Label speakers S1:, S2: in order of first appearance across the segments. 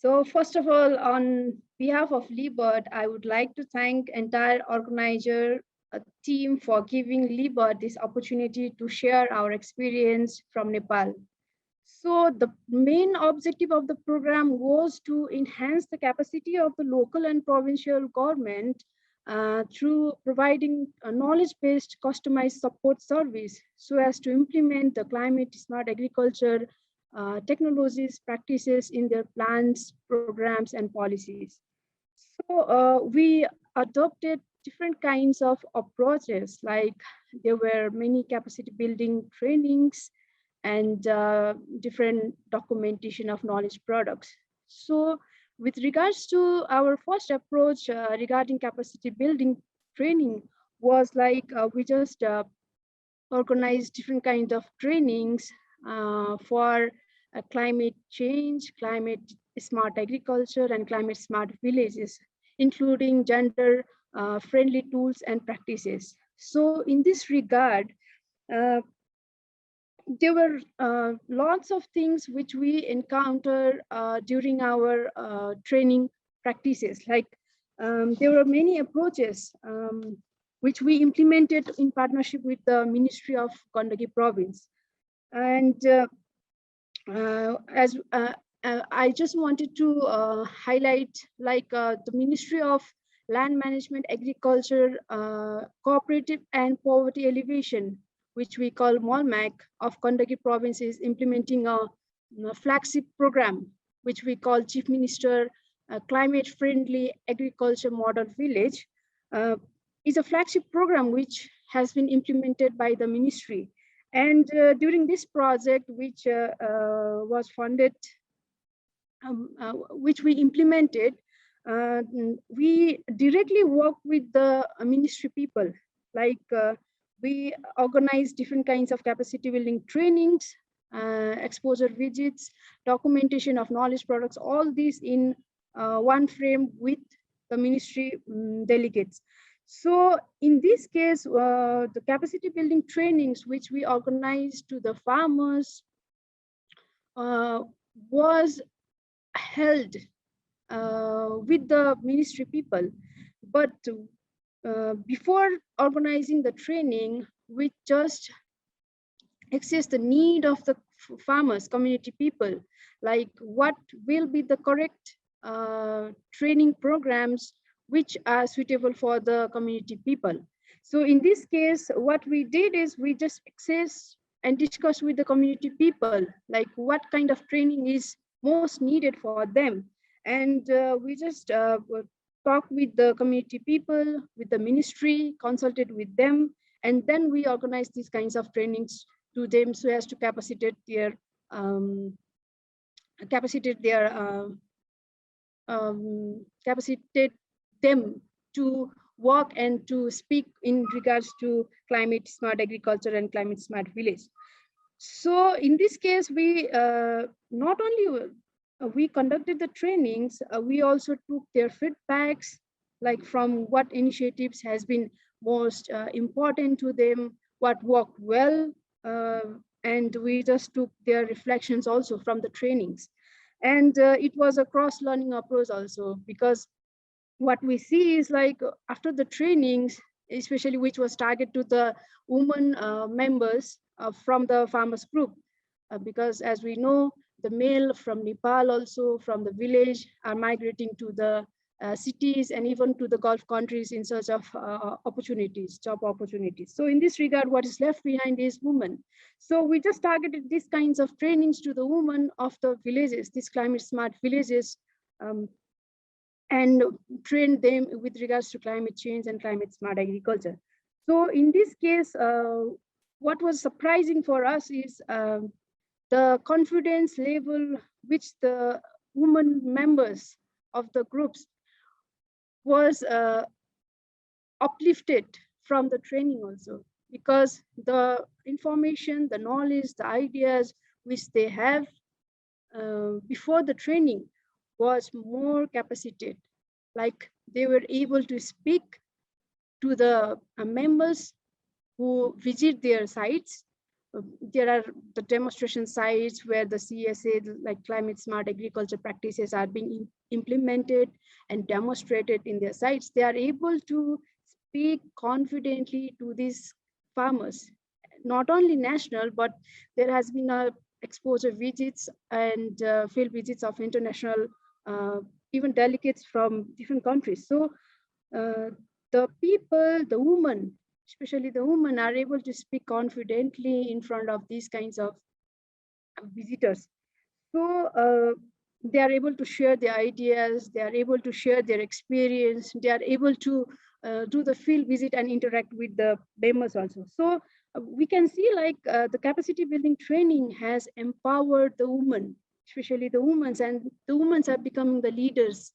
S1: So first of all, on behalf of Libert, I would like to thank entire organizer team for giving Libert this opportunity to share our experience from Nepal. So the main objective of the program was to enhance the capacity of the local and provincial government through providing a knowledge-based customized support service so as to implement the climate smart agriculture technologies practices in their plans, programs, and policies. So we adopted different kinds of approaches, like there were many capacity building trainings and different documentation of knowledge products. So with regards to our first approach regarding capacity building training was like we just organized different kinds of trainings for climate change, climate smart agriculture, and climate smart villages, including gender friendly tools and practices. So in this regard, uh, there were lots of things which we encountered during our training practices. Like there were many approaches which we implemented in partnership with the Ministry of Gandaki Province. And as I just wanted to highlight like the Ministry of Land Management, Agriculture, Cooperative and Poverty Elevation, which we call MOLMAC of Kandaki province is implementing a flagship program, which we call Chief Minister Climate Friendly Agriculture Model Village. Is a flagship program which has been implemented by the ministry. And during this project, which was funded, which we implemented, we directly work with the ministry people. Like we organize different kinds of capacity building trainings, exposure visits, documentation of knowledge products, all these in one frame with the ministry delegates. So in this case, the capacity building trainings which we organized to the farmers was held with the ministry people. But before organizing the training, we just assess the need of the farmers, community people, like what will be the correct training programs which are suitable for the community people. So in this case, what we did is we just access and discuss with the community people, like what kind of training is most needed for them. And we just talk with the community people, with the ministry, consulted with them, and then we organize these kinds of trainings to them so as to capacitate them to work and to speak in regards to climate smart agriculture and climate smart village. So in this case, we not only we conducted the trainings, we also took their feedbacks, like from what initiatives has been most important to them, what worked well, and we just took their reflections also from the trainings. And it was a cross-learning approach also, because what we see is like after the trainings, especially which was targeted to the women members from the farmers group, because as we know, the male from Nepal also from the village are migrating to the cities and even to the Gulf countries in search of opportunities, job opportunities. So in this regard, what is left behind is women. So we just targeted these kinds of trainings to the women of the villages, these climate smart villages, and train them with regards to climate change and climate smart agriculture. So in this case, what was surprising for us is the confidence level which the women members of the groups was uplifted from the training also, because the information, the knowledge, the ideas which they have before the training was more capacitated. Like they were able to speak to the members who visit their sites, There are the demonstration sites where the CSA, like climate smart agriculture practices, are being implemented and demonstrated in their sites. They are able to speak confidently to these farmers, not only national, but there has been a exposure visits and field visits of international, uh, even delegates from different countries. So uh, the people, the women, especially the women, are able to speak confidently in front of these kinds of visitors. So they are able to share their ideas, they are able to share their experience, they are able to do the field visit and interact with the members also. So we can see like the capacity building training has empowered the women, especially the women, and the women are becoming the leaders.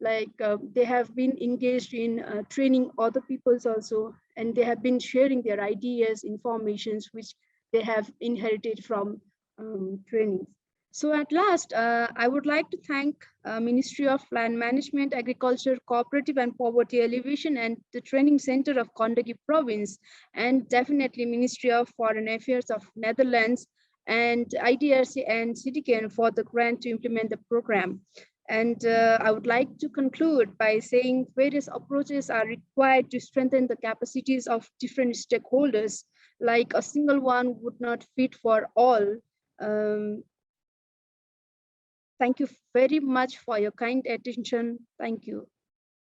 S1: Like they have been engaged in training other peoples also, and they have been sharing their ideas, informations which they have inherited from trainings. So at last, I would like to thank Ministry of Land Management, Agriculture, Cooperative and Poverty Alleviation and the Training Center of Kondaki Province, and definitely Ministry of Foreign Affairs of Netherlands and IDRC and CDKN for the grant to implement the program. And I would like to conclude by saying various approaches are required to strengthen the capacities of different stakeholders, like a single one would not fit for all. Um, Thank you very much for your kind attention. Thank you.